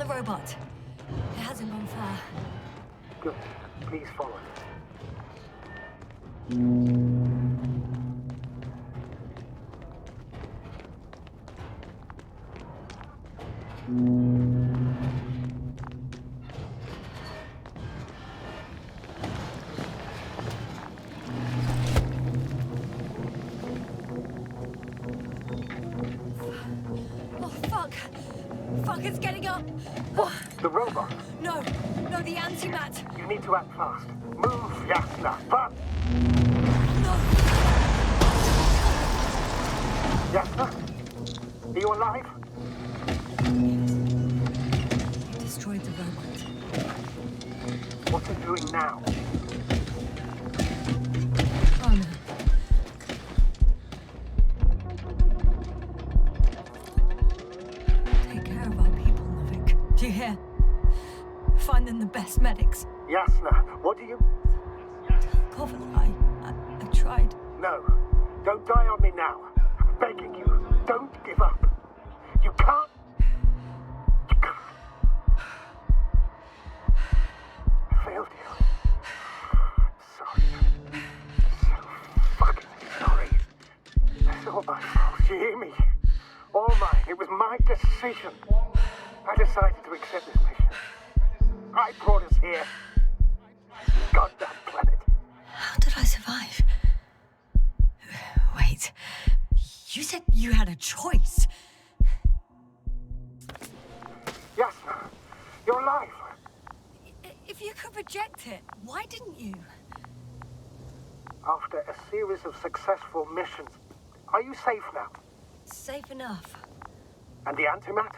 the robot. It hasn't gone far. Good. Please follow. Oh, fuck. Fuck, it's getting up. What? The robot? No, the antimat. You need to act fast. Move, Yasna. But... No. Yasna? Are you alive? It destroyed the robot. What's it doing now? Oh, no. Take care of our people, Novik. Do you hear? Find them the best medics. Yasna, what do you... Cover, I tried. No. Don't die on me now. I'm begging you. Don't give up. You can't... You can't. I failed you. Sorry. So fucking sorry. It's all my fault. You hear me? All mine. It was my decision. I decided to accept this mission. I brought us here. Goddamn planet. How did I survive? Wait. You said you had a choice. Yasna, you're alive. If you could reject it, why didn't you? After a series of successful missions, are you safe now? Safe enough. And the antimat?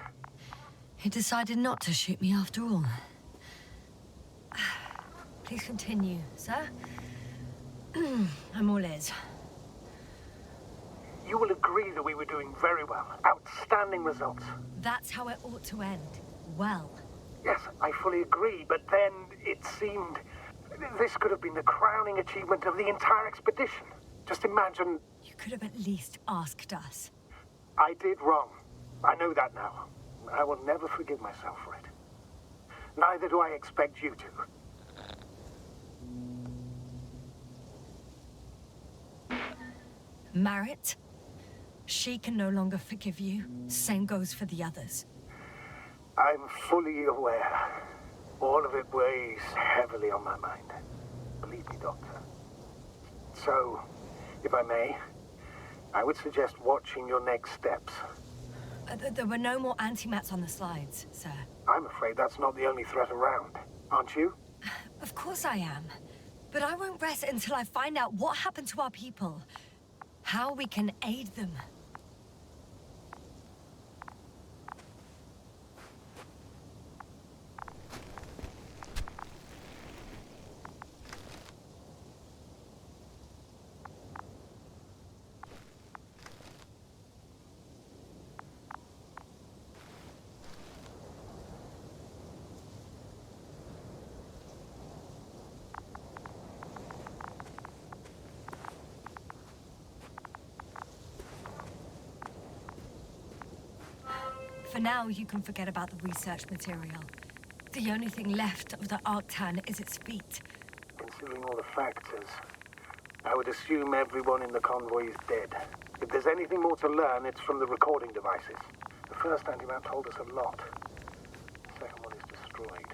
He decided not to shoot me after all. Please continue, sir. I'm all ears. You will agree that we were doing very well. Outstanding results. That's how it ought to end. Well. Yes, I fully agree, but then it seemed... This could have been the crowning achievement of the entire expedition. Just imagine... You could have at least asked us. I did wrong. I know that now. I will never forgive myself for it. Neither do I expect you to. Marit? She can no longer forgive you. Same goes for the others. I'm fully aware. All of it weighs heavily on my mind. Believe me, Doctor. So, if I may, I would suggest watching your next steps. There were no more antimats on the slides, sir. I'm afraid that's not the only threat around, aren't you? Of course I am. But I won't rest until I find out what happened to our people. How we can aid them. For now, you can forget about the research material. The only thing left of the Arctan is its feet. Considering all the factors, I would assume everyone in the convoy is dead. If there's anything more to learn, it's from the recording devices. The first antimat told us a lot. The second one is destroyed.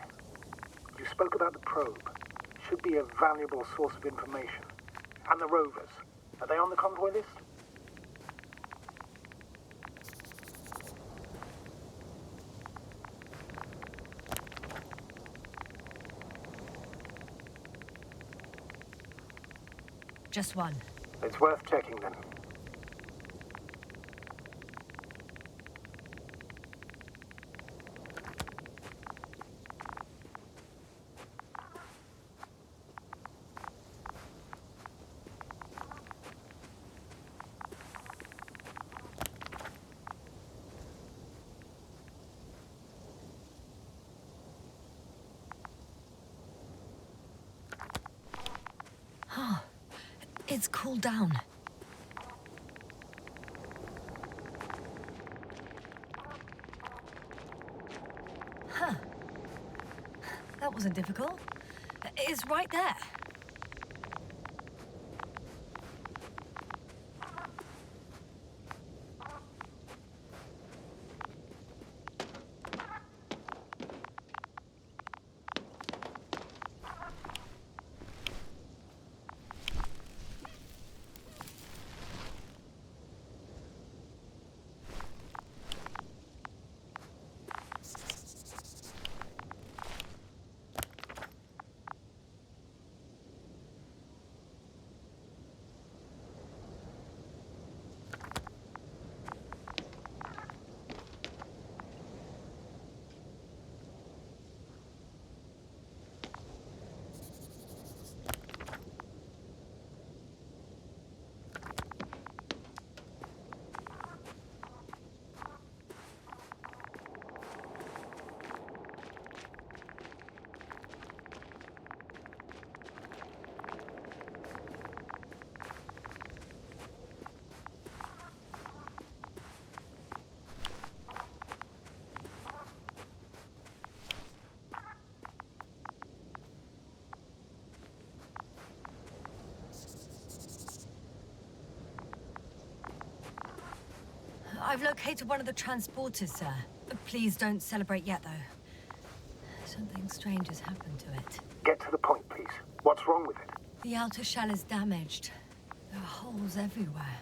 You spoke about the probe. Should be a valuable source of information. And the rovers. Are they on the convoy list? Just one. It's worth checking then. It's cooled down. Huh. wasn't difficult. It's right there. I've located one of the transporters, sir. Please don't celebrate yet, though. Something strange has happened to it. Get to the point, please. What's wrong with it? The outer shell is damaged. There are holes everywhere.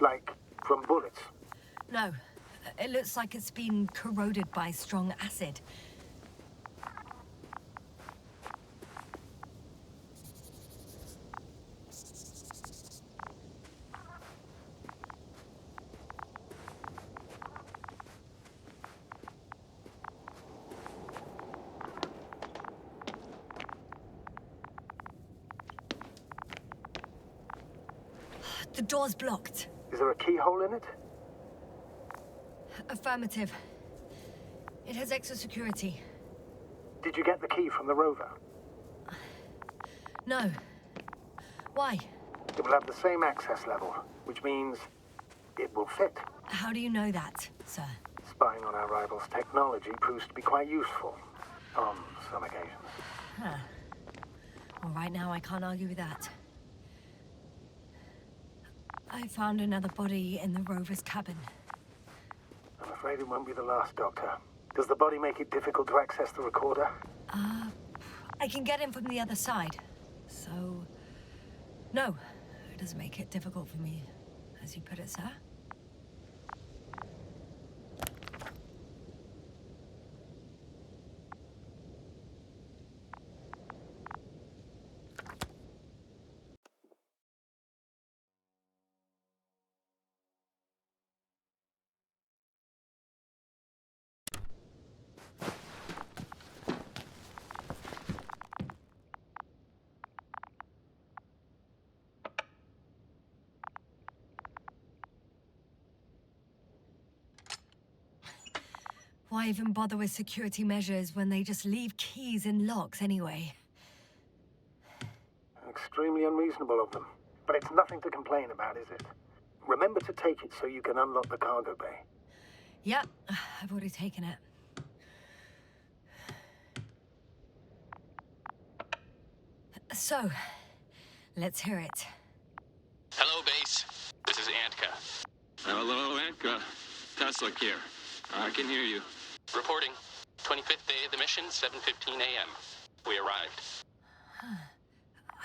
Like, from bullets? No. It looks like it's been corroded by strong acid. The door's blocked. Is there a keyhole in it? Affirmative. It has extra security. Did you get the key from the rover? No. Why? It will have the same access level, which means it will fit. How do you know that, sir? Spying on our rivals' technology proves to be quite useful on some occasions. Huh. Well, right now I can't argue with that. I found another body in the rover's cabin. I'm afraid it won't be the last, Doctor. Does the body make it difficult to access the recorder? I can get in from the other side. So, no, it doesn't make it difficult for me, as you put it, sir. Why even bother with security measures when they just leave keys in locks anyway? Extremely unreasonable of them. But it's nothing to complain about, is it? Remember to take it so you can unlock the cargo bay. Yeah, I've already taken it. So, let's hear it. Hello, base. This is Antka. Hello, Antka. Tesla here. I can hear you. Reporting. 25th day of the mission, 7:15 a.m. We arrived.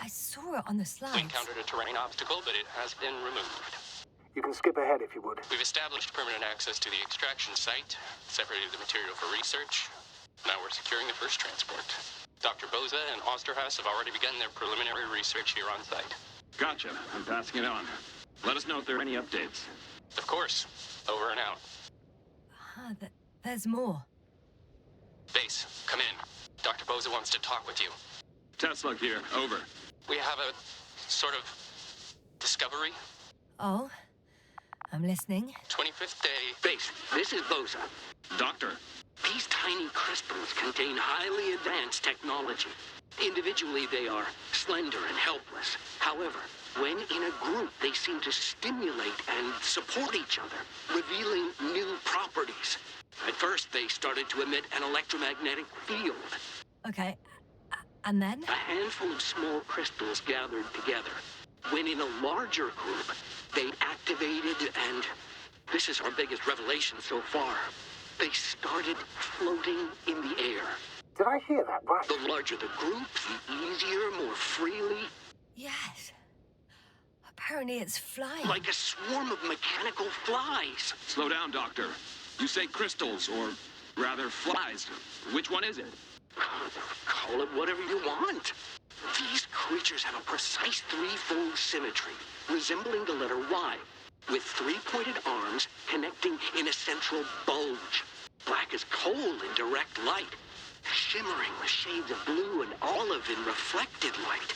I saw it on the slides. We encountered a terrain obstacle, but it has been removed. You can skip ahead if you would. We've established permanent access to the extraction site, separated the material for research. Now we're securing the first transport. Dr. Boza and Osterhaus have already begun their preliminary research here on site. Gotcha. I'm passing it on. Let us know if there are any updates. Of course. Over and out. There's more. Base, come in. Dr. Boza wants to talk with you. Tesla here. Over. We have a sort of discovery. Oh, I'm listening. 25th day. Base, this is Boza. Doctor. These tiny crystals contain highly advanced technology. Individually, they are slender and helpless. However, when in a group, they seem to stimulate and support each other, revealing new properties. At first, they started to emit an electromagnetic field. Okay, and then? A handful of small crystals gathered together. When in a larger group, they activated and... this is our biggest revelation so far. They started floating in the air. Did I hear that right? The larger the group, the easier, more freely. Yes. Apparently it's flying. Like a swarm of mechanical flies. Slow down, Doctor. You say crystals, or rather flies. Which one is it? Call it whatever you want. These creatures have a precise threefold symmetry, resembling the letter Y, with three-pointed arms connecting in a central bulge. Black as coal in direct light, shimmering with shades of blue and olive in reflected light.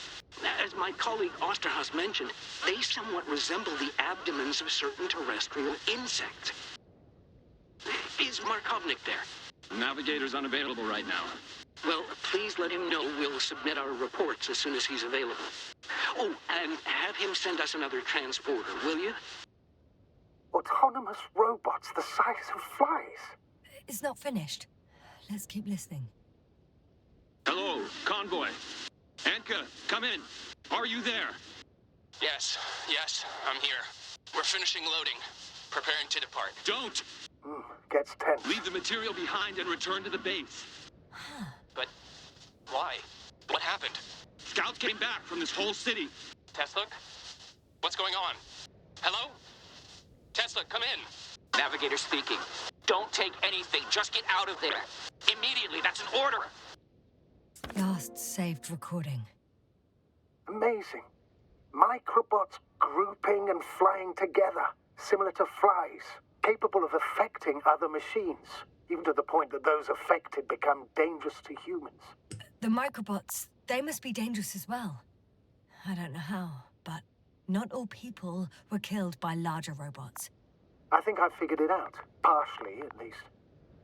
As my colleague Osterhaus mentioned, they somewhat resemble the abdomens of certain terrestrial insects. Is Markovnik there? Navigator's unavailable right now. Well, please let him know we'll submit our reports as soon as he's available. Oh, and have him send us another transporter, will you? Autonomous robots the size of flies. It's not finished. Let's keep listening. Hello, convoy. Anka, come in. Are you there? Yes, I'm here. We're finishing loading. Preparing to depart. Don't! Gets tense. Leave the material behind and return to the base. But why? What happened? Scouts came back from this whole city. Tesla? What's going on? Hello? Tesla, come in. Navigator speaking. Don't take anything. Just get out of there. Immediately. That's an order. Last saved recording. Amazing. Microbots grouping and flying together, similar to flies, capable of affecting other machines, even to the point that those affected become dangerous to humans. The microbots, they must be dangerous as well. I don't know how, but not all people were killed by larger robots. I think I figured it out, partially at least.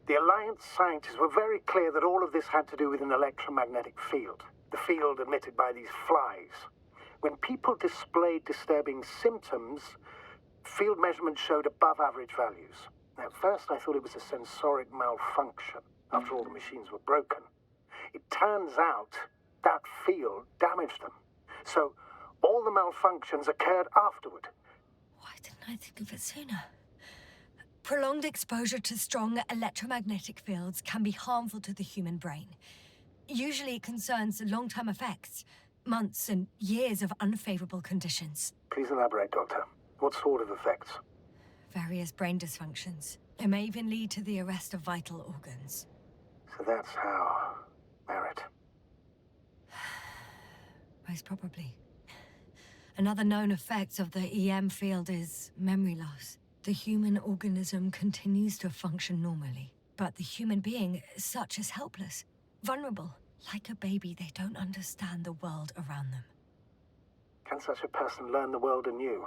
The Alliance scientists were very clear that all of this had to do with an electromagnetic field, the field emitted by these flies. When people displayed disturbing symptoms, field measurements showed above average values. At first I thought it was a sensoric malfunction. After all, the machines were broken. It turns out that field damaged them. So all the malfunctions occurred afterward. Why didn't I think of it sooner? Prolonged exposure to strong electromagnetic fields can be harmful to the human brain. Usually it concerns long-term effects, months and years of unfavorable conditions. Please elaborate, Doctor. What sort of effects? Various brain dysfunctions. It may even lead to the arrest of vital organs. So that's how... Merit. Most probably. Another known effect of the EM field is memory loss. The human organism continues to function normally, but the human being is such as helpless, vulnerable. Like a baby, they don't understand the world around them. Can such a person learn the world anew?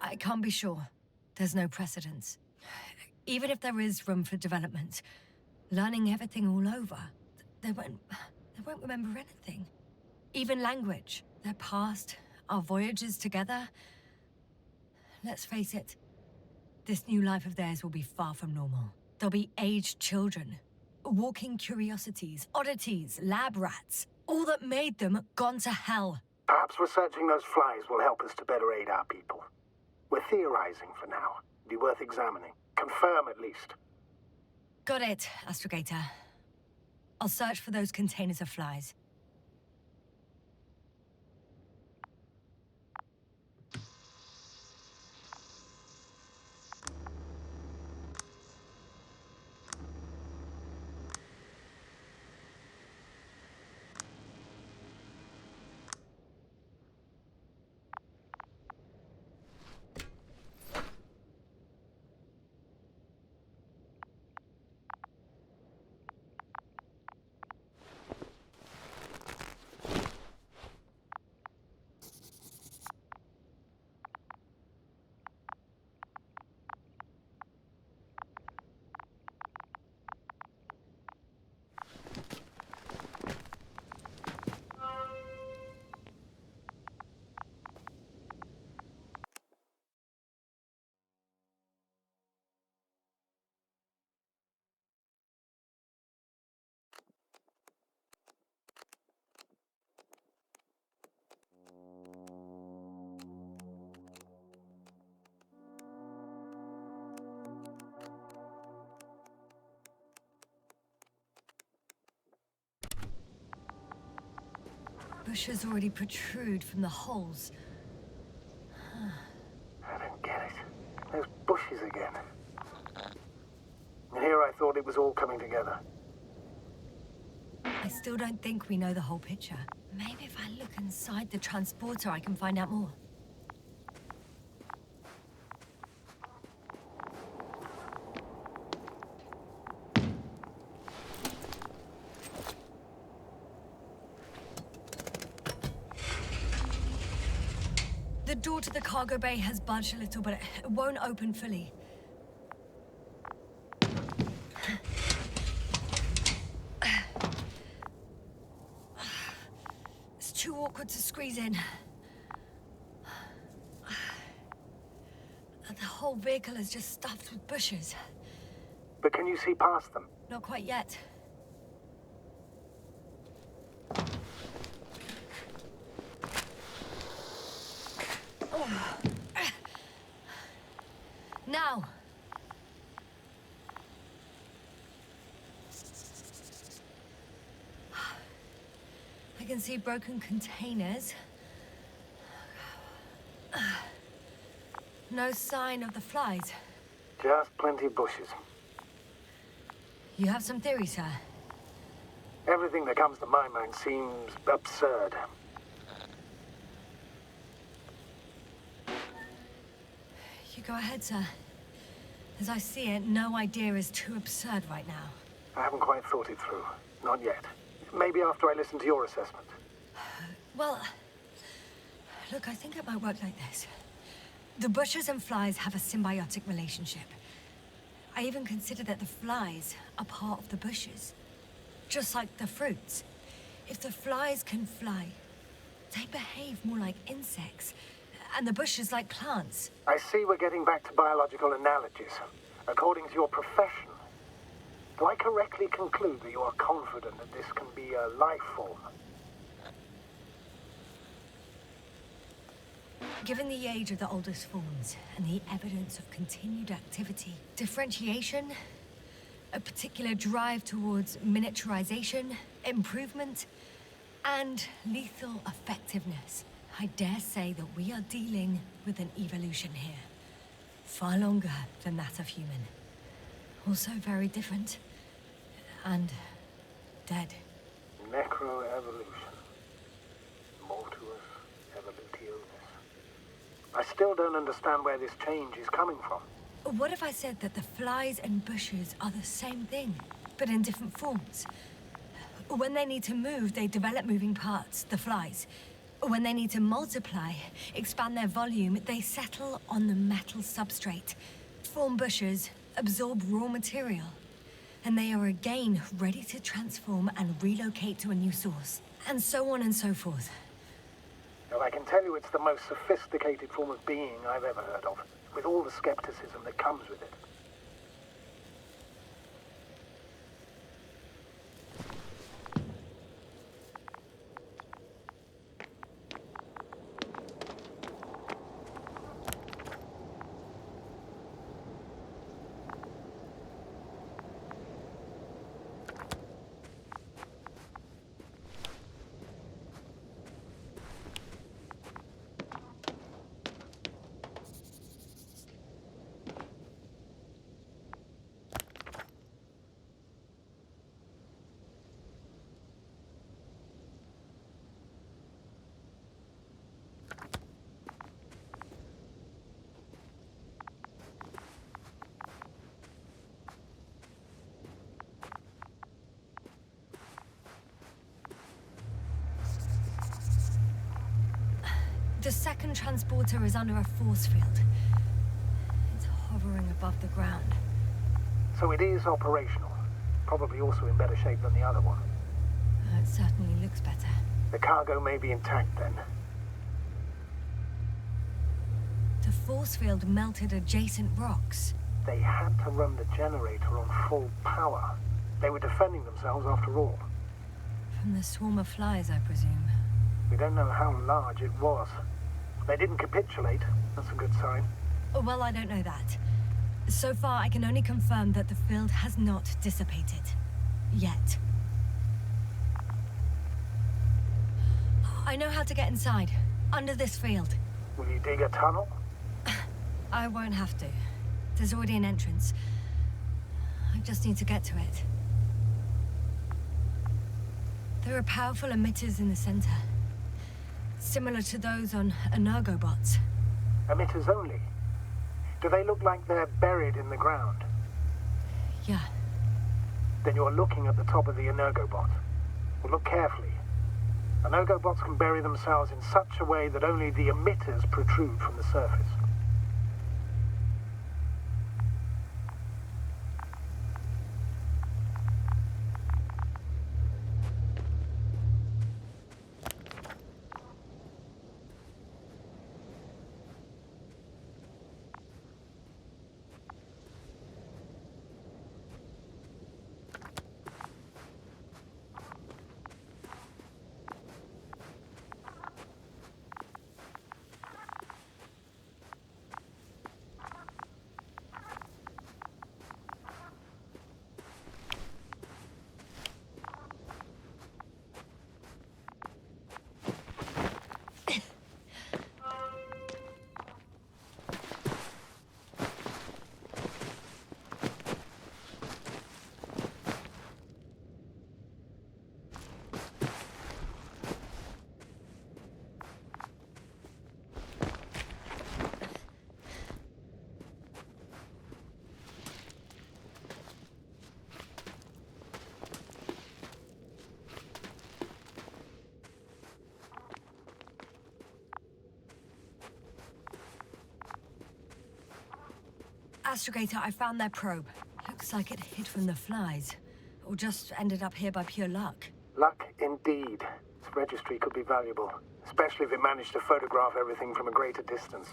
I can't be sure. There's no precedence. Even if there is room for development, learning everything all over, they won't remember anything. Even language, their past, our voyages together. Let's face it, this new life of theirs will be far from normal. They'll be aged children, walking curiosities, oddities, lab rats, all that made them gone to hell. Perhaps researching those flies will help us to better aid our people. We're theorizing for now. It'd be worth examining. Confirm at least. Got it, Astrogator. I'll search for those containers of flies. bushes already protrude from the holes. I don't get it. Those bushes again. And here I thought it was all coming together. I still don't think we know the whole picture. Maybe if I look inside the transporter, I can find out more. The door to the cargo bay has budged a little, but it won't open fully. It's too awkward to squeeze in. The whole vehicle is just stuffed with bushes. But can you see past them? Not quite yet. Now. I can see broken containers. No sign of the flies. Just plenty of bushes. You have some theories, sir? Everything that comes to my mind seems absurd. You go ahead, sir. As I see it, no idea is too absurd right now. I haven't quite thought it through. Not yet. Maybe after I listen to your assessment. Well, look, I think it might work like this. The bushes and flies have a symbiotic relationship. I even consider that the flies are part of the bushes. Just like the fruits. If the flies can fly, they behave more like insects. And the bushes like plants. I see we're getting back to biological analogies. According to your profession, do I correctly conclude that you are confident that this can be a life form? Given the age of the oldest forms and the evidence of continued activity, differentiation, a particular drive towards miniaturization, improvement, and lethal effectiveness, I dare say that we are dealing with an evolution here. Far longer than that of human. Also very different. And dead. Necroevolution. Mortuus evolutionis. I still don't understand where this change is coming from. What if I said that the flies and bushes are the same thing, but in different forms? When they need to move, they develop moving parts, the flies. When they need to multiply, expand their volume, they settle on the metal substrate, form bushes, absorb raw material. And they are again ready to transform and relocate to a new source. And so on and so forth. Well, I can tell you it's the most sophisticated form of being I've ever heard of, with all the skepticism that comes with it. The second transporter is under a force field. It's hovering above the ground. So it is operational. Probably also in better shape than the other one. It certainly looks better. The cargo may be intact then. The force field melted adjacent rocks. They had to run the generator on full power. They were defending themselves after all. From the swarm of flies, I presume. We don't know how large it was. They didn't capitulate. That's a good sign. Oh, well, I don't know that. So far, I can only confirm that the field has not dissipated. Yet. I know how to get inside. Under this field. Will you dig a tunnel? I won't have to. There's already an entrance. I just need to get to it. There are powerful emitters in the center. Similar to those on energobots. Emitters only? Do they look like they're buried in the ground? Yeah. Then you're looking at the top of the energobot. Well, look carefully. Energobots can bury themselves in such a way that only the emitters protrude from the surface. Astrogator, I found their probe. Looks like it hid from the flies. Or just ended up here by pure luck. Luck indeed. This registry could be valuable, especially if it managed to photograph everything from a greater distance.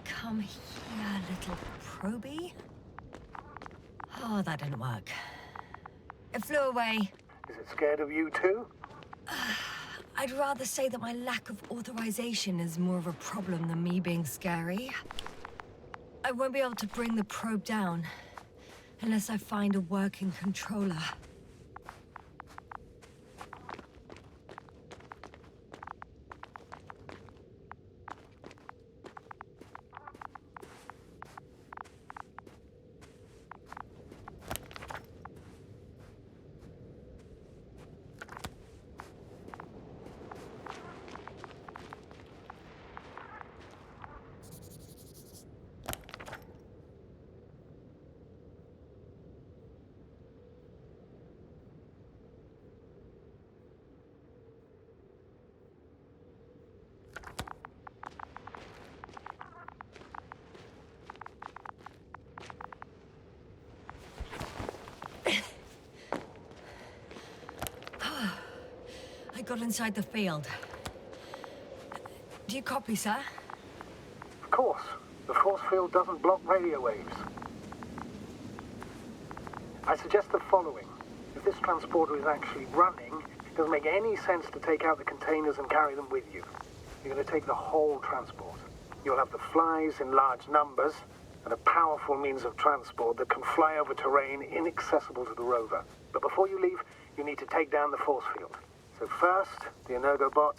Come here, little probie. Oh, that didn't work. It flew away. Is it scared of you too? I'd rather say that my lack of authorization is more of a problem than me being scary. I won't be able to bring the probe down unless I find a working controller. I got inside the field. Do you copy, sir? Of course. The force field doesn't block radio waves. I suggest the following. If this transporter is actually running, it doesn't make any sense to take out the containers and carry them with you. You're going to take the whole transport. You'll have the flies in large numbers and a powerful means of transport that can fly over terrain inaccessible to the rover. But before you leave, you need to take down the force field. So first, the energobot,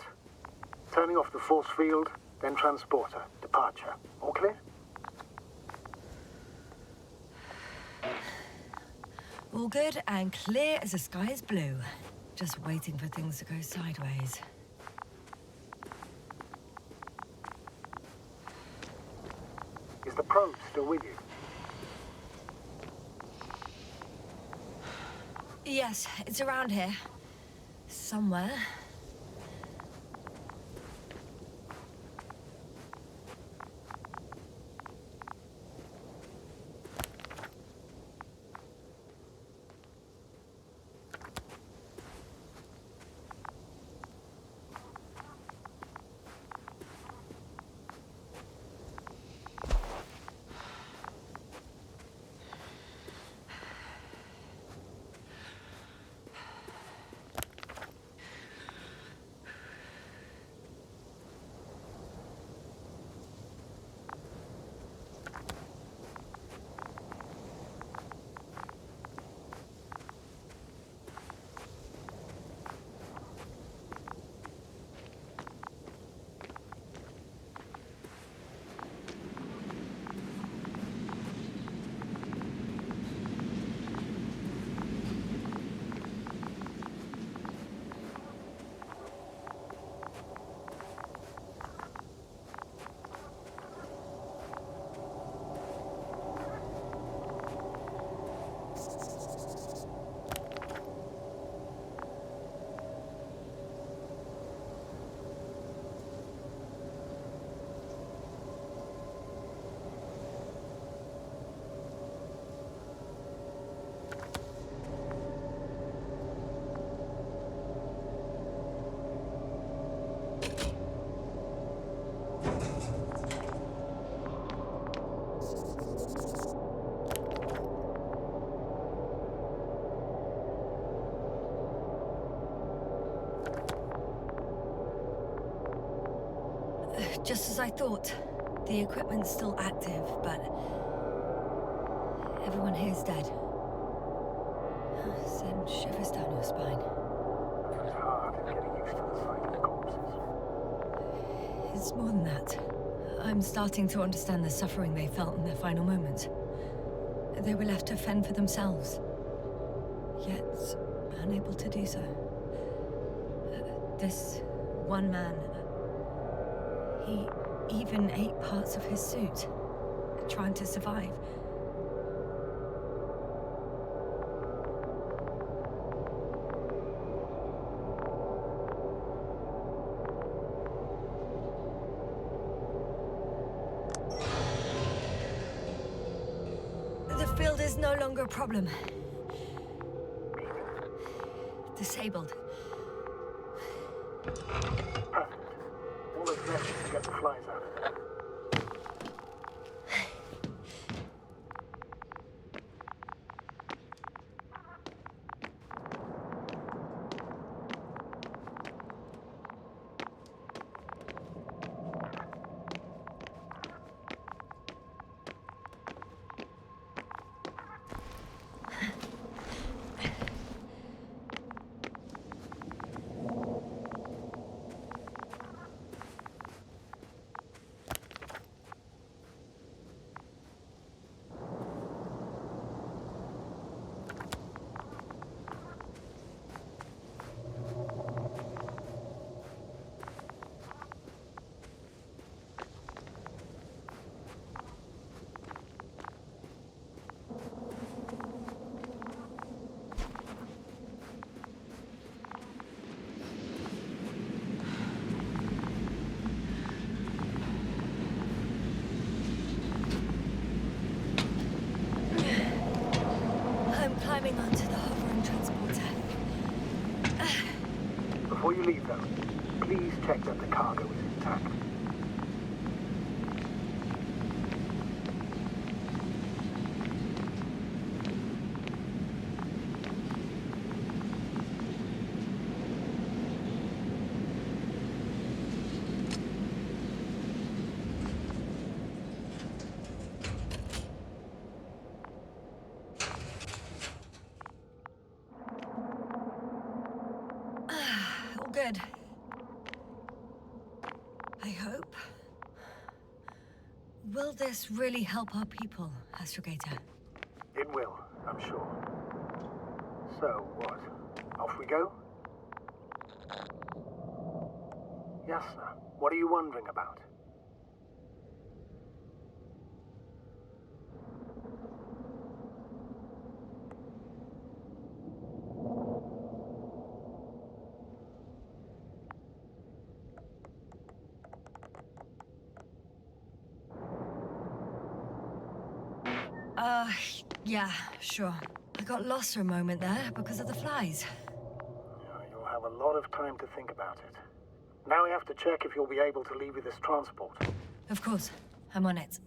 turning off the force field, then transporter, departure. All clear? All good and clear as the sky is blue. Just waiting for things to go sideways. Is the probe still with you? Yes, it's around here. Somewhere. Just as I thought. The equipment's still active, but everyone here's dead. Send shivers down your spine. It's hard getting used to the sight of corpses. It's more than that. I'm starting to understand the suffering they felt in their final moments. They were left to fend for themselves, yet unable to do so. This one man, he even ate parts of his suit, trying to survive. The field is no longer a problem. Disabled. Perfect. All that's left is to get the flies out of there. Climbing onto the hovering transporter. Before you leave, though, please check that the cargo is intact. Good. I hope. Will this really help our people, Astrogator? It will, I'm sure. So, what? Off we go? Yasna, what are you wondering about? Yeah, sure. I got lost for a moment there because of the flies. You'll have a lot of time to think about it. Now we have to check if you'll be able to leave with this transport. Of course. I'm on it.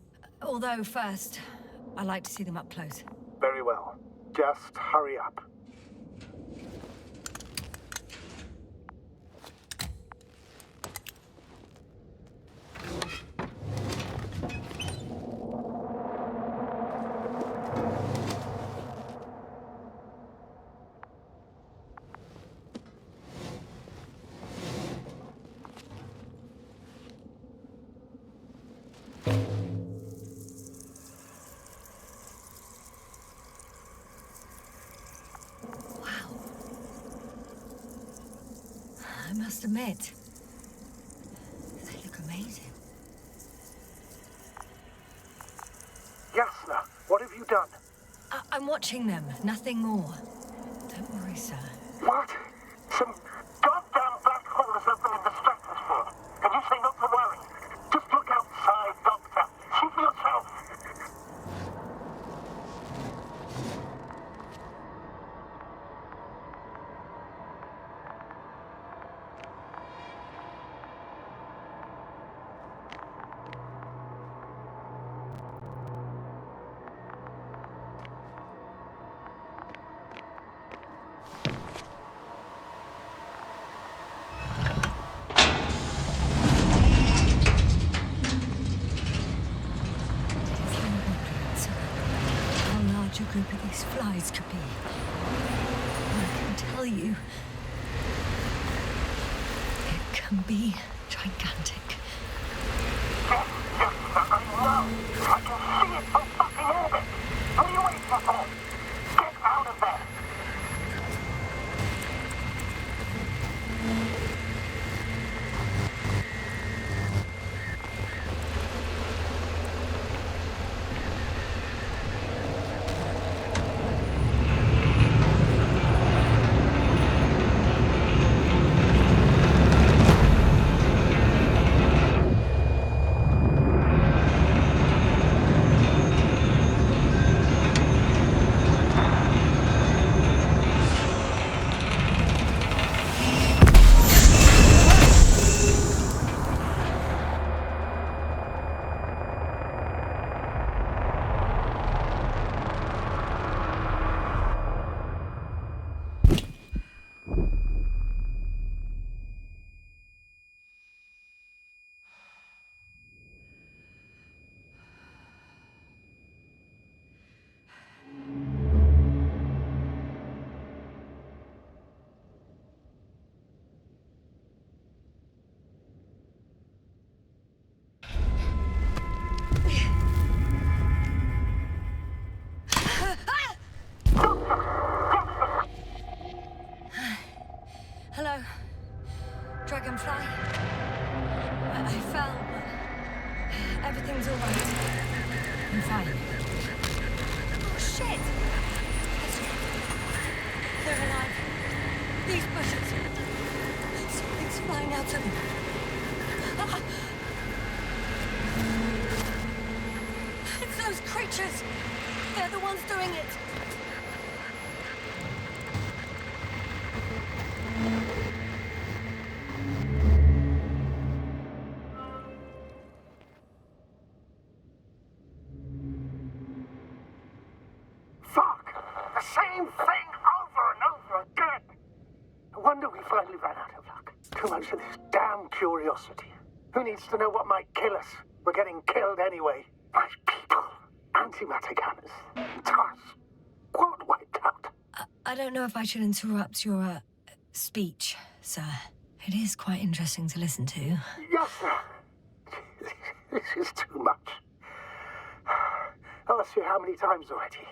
Although first, I like to see them up close. Very well. Just hurry up. I must admit, they look amazing. Yasna, what have you done? I'm watching them, nothing more. Don't worry, sir. What? Some goddamn black holes have them in the stratosphere. And you say not to worry. Just look outside, Doctor. See for yourself. these flies could be. And I can tell you, it can be gigantic. I know! I can see it from fucking orbit! What are you waiting for? Get out of there! Hello, Dragonfly. I fell, but everything's all right. I'm fine. Oh, shit! They're alive. These bushes. Something's flying out of them. Ah! It's those creatures. They're the ones doing it. Fuck! The same thing over and over again! No wonder we finally ran out of luck. Too much of this damn curiosity. Who needs to know what might kill us? We're getting killed anyway. My people. Antimatter cannons. Tars. World wiped out. I don't know if I should interrupt your speech, sir. It is quite interesting to listen to. Yes, sir. This is too much. I'll ask you how many times already.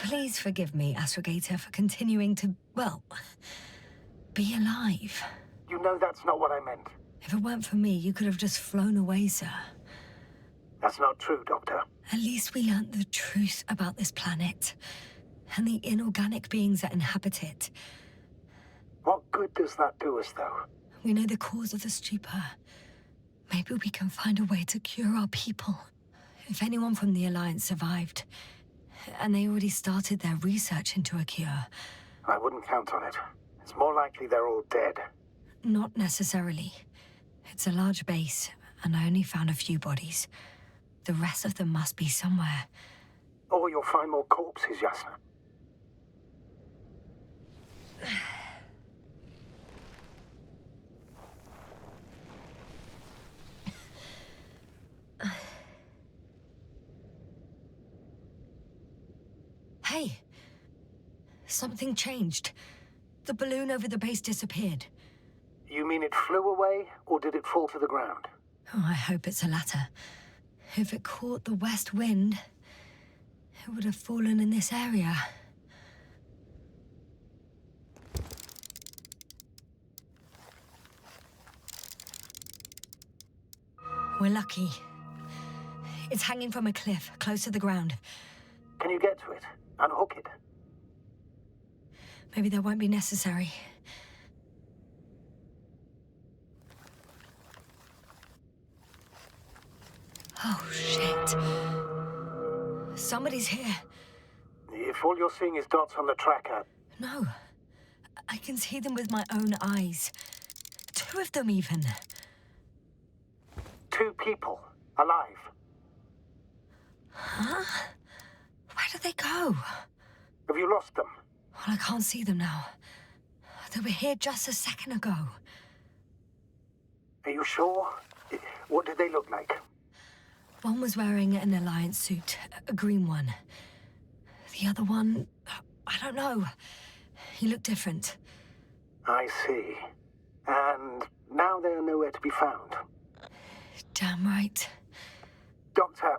Please forgive me, Astrogator, for continuing to, well, be alive. You know that's not what I meant. If it weren't for me, you could have just flown away, sir. That's not true, Doctor. At least we learnt the truth about this planet and the inorganic beings that inhabit it. What good does that do us, though? We know the cause of the stupor. Maybe we can find a way to cure our people. If anyone from the Alliance survived, and they already started their research into a cure. I wouldn't count on it. It's more likely they're all dead. Not necessarily. It's a large base, and I only found a few bodies. The rest of them must be somewhere. Or you'll find more corpses, Yasna. Hey! Something changed. The balloon over the base disappeared. You mean it flew away, or did it fall to the ground? Oh, I hope it's the latter. If it caught the west wind, it would have fallen in this area. We're lucky. It's hanging from a cliff, close to the ground. Can you get to it? Unhook it? Maybe that won't be necessary. Oh, shit. Somebody's here. If all you're seeing is dots on the tracker... No. I can see them with my own eyes. 2 of them, even. 2 people. Alive. Huh? Where did they go? Have you lost them? Well, I can't see them now. They were here just a second ago. Are you sure? What did they look like? One was wearing an Alliance suit, a green one. The other one, I don't know. He looked different. I see. And now they are nowhere to be found. Damn right. Doctor,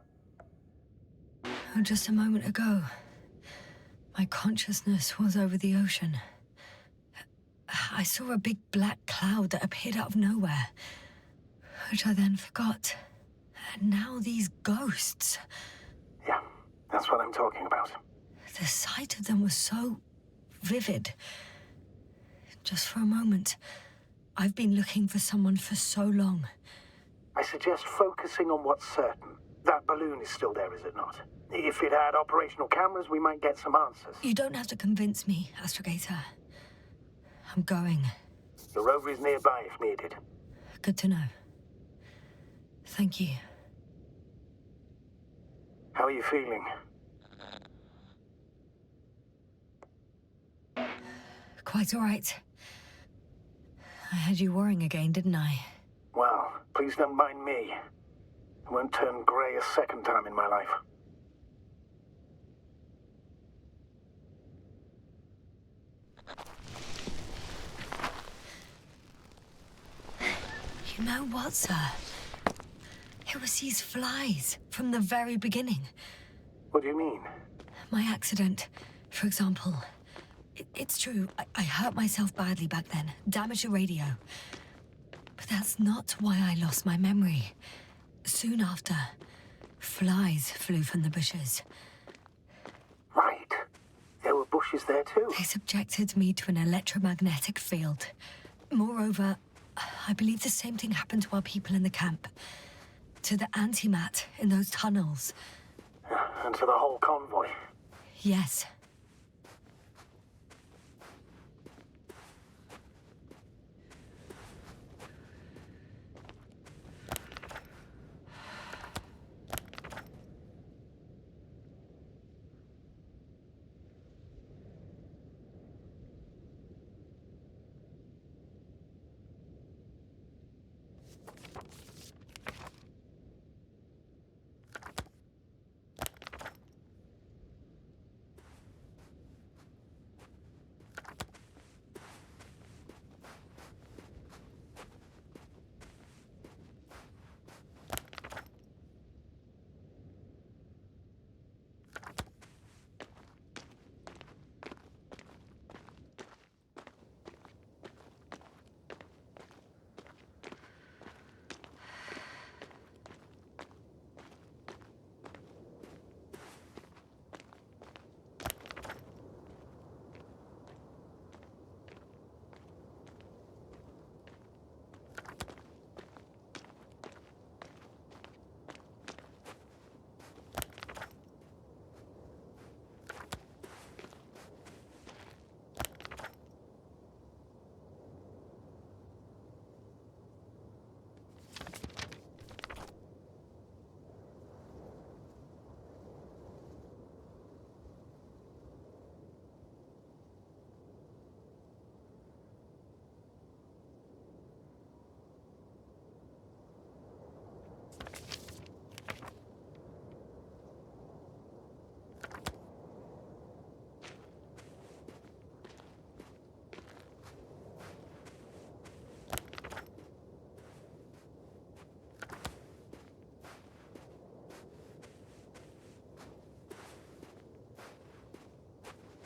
Oh, just a moment ago, my consciousness was over the ocean. I saw a big black cloud that appeared out of nowhere, which I then forgot. And now these ghosts. yeah, that's what I'm talking about. The sight of them was so vivid. Just for a moment, I've been looking for someone for so long. I suggest focusing on what's certain. That balloon is still there, is it not? If it had operational cameras, we might get some answers. You don't have to convince me, Astrogator. I'm going. The rover is nearby if needed. Good to know. Thank you. How are you feeling? Quite all right. I had you worrying again, didn't I? Well, please don't mind me. I won't turn grey a second time in my life. You know what, sir? It was these flies from the very beginning. What do you mean? My accident, for example. It's true, I hurt myself badly back then, damaged a radio. But that's not why I lost my memory. Soon after, flies flew from the bushes. Right. There were bushes there too. They subjected me to an electromagnetic field. Moreover, I believe the same thing happened to our people in the camp. To the antimat in those tunnels. And to the whole convoy. Yes.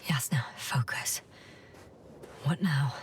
Yasna, focus. What now?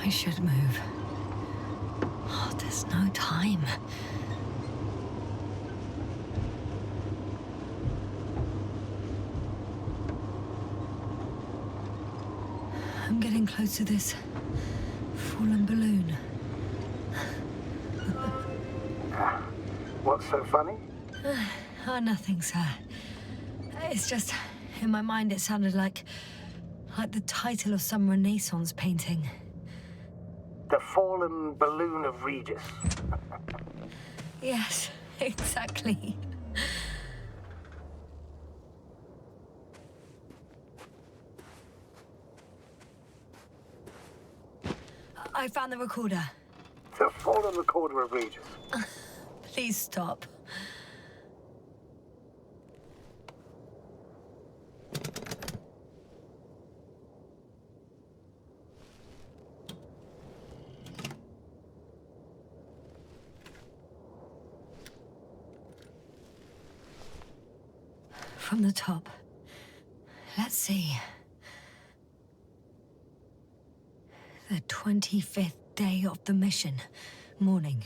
I should move. Oh, there's no time. I'm getting close to this fallen balloon. What's so funny? Oh, nothing, sir. It's just, in my mind it sounded like the title of some Renaissance painting. The fallen balloon of Regis. Yes, exactly. I found the recorder. The fallen recorder of Regis. Please stop. From the top. Let's see. The 25th day of the mission. Morning.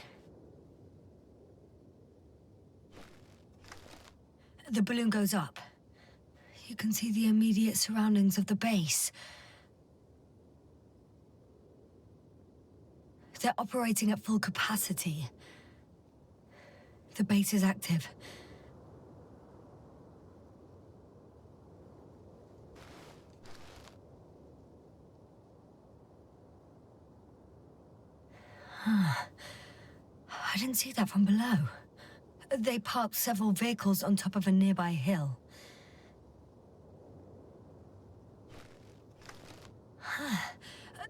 The balloon goes up. You can see the immediate surroundings of the base. They're operating at full capacity. The base is active. I didn't see that from below. They parked several vehicles on top of a nearby hill.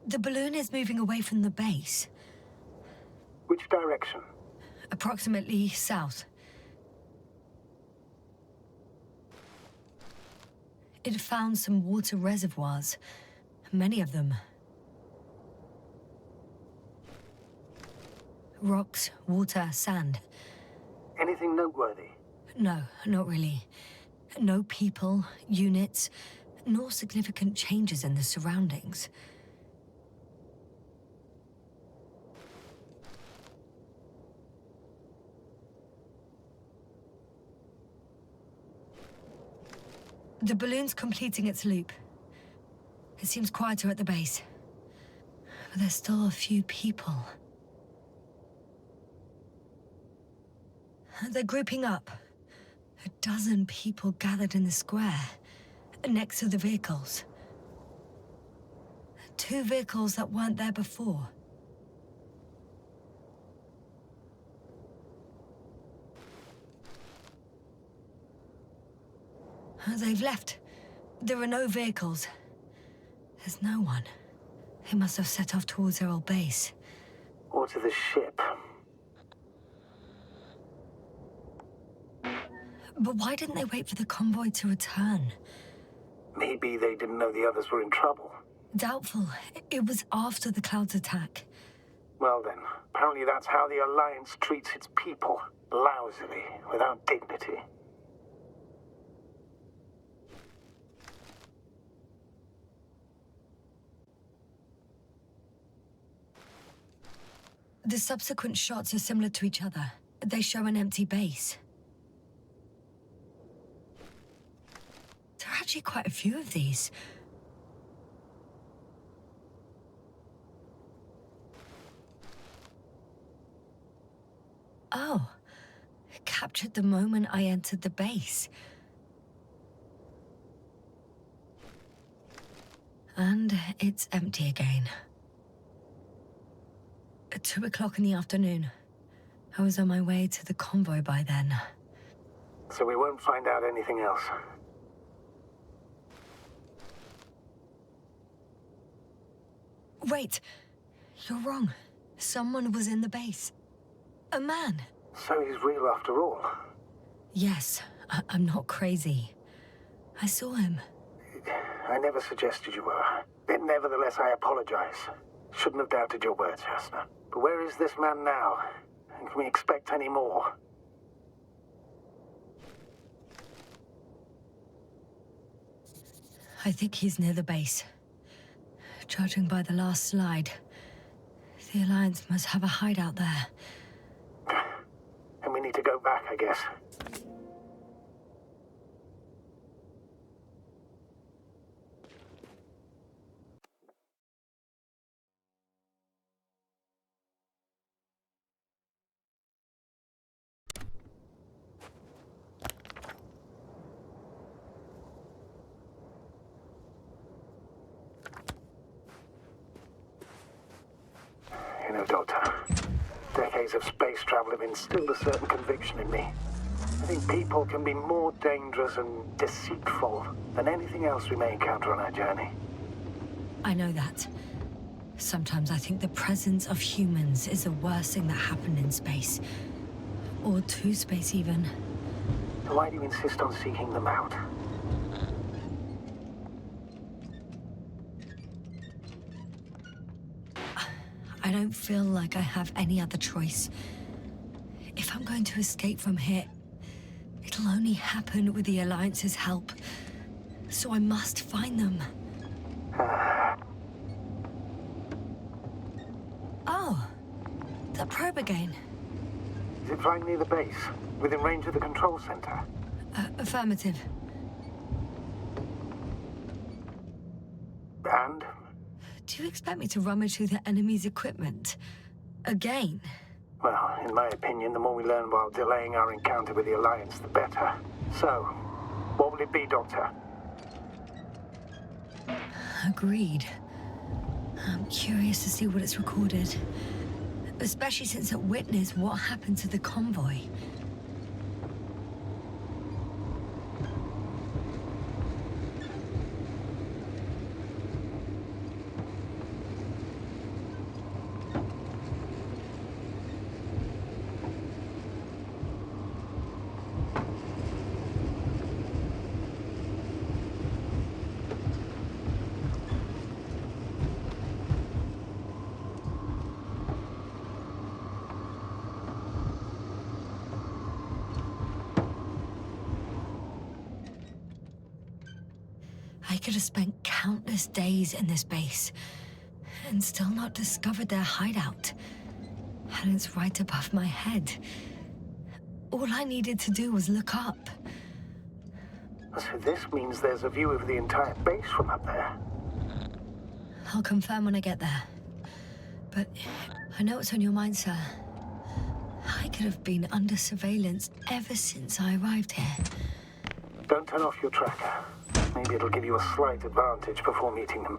The balloon is moving away from the base. Which direction? Approximately south. It found some water reservoirs. Many of them. Rocks, water, sand. Anything noteworthy? No, not really. No people, units, nor significant changes in the surroundings. The balloon's completing its loop. It seems quieter at the base. But there's still a few people. They're grouping up. A dozen people gathered in the square, next to the vehicles. 2 vehicles that weren't there before. They've left. There are no vehicles. There's no one. They must have set off towards their old base. Or to the ship. But why didn't they wait for the convoy to return? Maybe they didn't know the others were in trouble. Doubtful. It was after the Cloud's attack. Well then, apparently that's how the Alliance treats its people. Lousily, without dignity. The subsequent shots are similar to each other. They show an empty base. There are actually quite a few of these. Oh, captured the moment I entered the base. And it's empty again. At 2 o'clock in the afternoon. I was on my way to the convoy by then. So we won't find out anything else. Wait, you're wrong. Someone was in the base. A man. So he's real after all. Yes, I'm not crazy. I saw him. I never suggested you were. But nevertheless, I apologize. Shouldn't have doubted your words, Jasna. But where is this man now? And can we expect any more? I think he's near the base. Judging by the last slide, The Alliance must have a hideout there. And we need to go back, I guess. You know, Doctor, decades of space travel have instilled a certain conviction in me. I think people can be more dangerous and deceitful than anything else we may encounter on our journey. I know that. Sometimes I think the presence of humans is the worst thing that happened in space. Or to space, even. So why do you insist on seeking them out? I don't feel like I have any other choice. If I'm going to escape from here, it'll only happen with the Alliance's help. So I must find them. Oh, the probe again. Is it flying near the base, within range of the control center? Affirmative. And? Do you expect me to rummage through the enemy's equipment? Again? Well, in my opinion, the more we learn while delaying our encounter with the Alliance, the better. So, what will it be, Doctor? Agreed. I'm curious to see what it's recorded. Especially since it witnessed what happened to the convoy. I could have spent countless days in this base and still not discovered their hideout. And it's right above my head. All I needed to do was look up. So this means there's a view of the entire base from up there. I'll confirm when I get there. But I know what's on your mind, sir. I could have been under surveillance ever since I arrived here. Don't turn off your tracker. Maybe it'll give you a slight advantage before meeting them.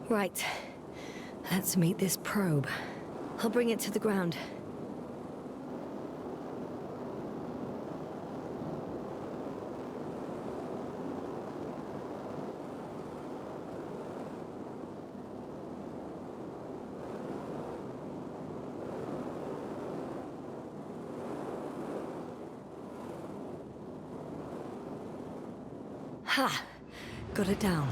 Right. Let's meet this probe. I'll bring it to the ground. Ha! Got it down.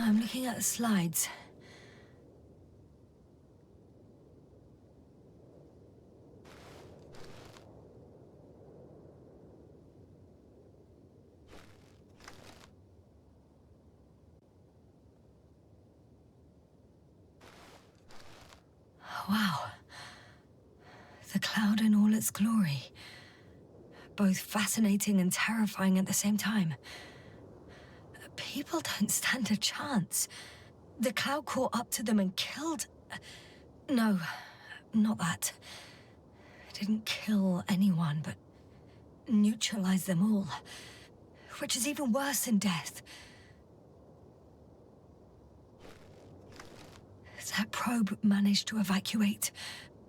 I'm looking at the slides. Wow. The cloud in all its glory. Both fascinating and terrifying at the same time. People don't stand a chance. The cloud caught up to them and killed... No, not that. It didn't kill anyone, but neutralized them all. Which is even worse than death. That probe managed to evacuate,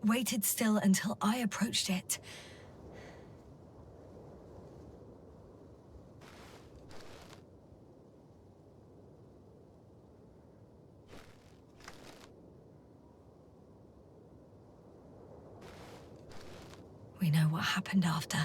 waited still until I approached it. We know what happened after.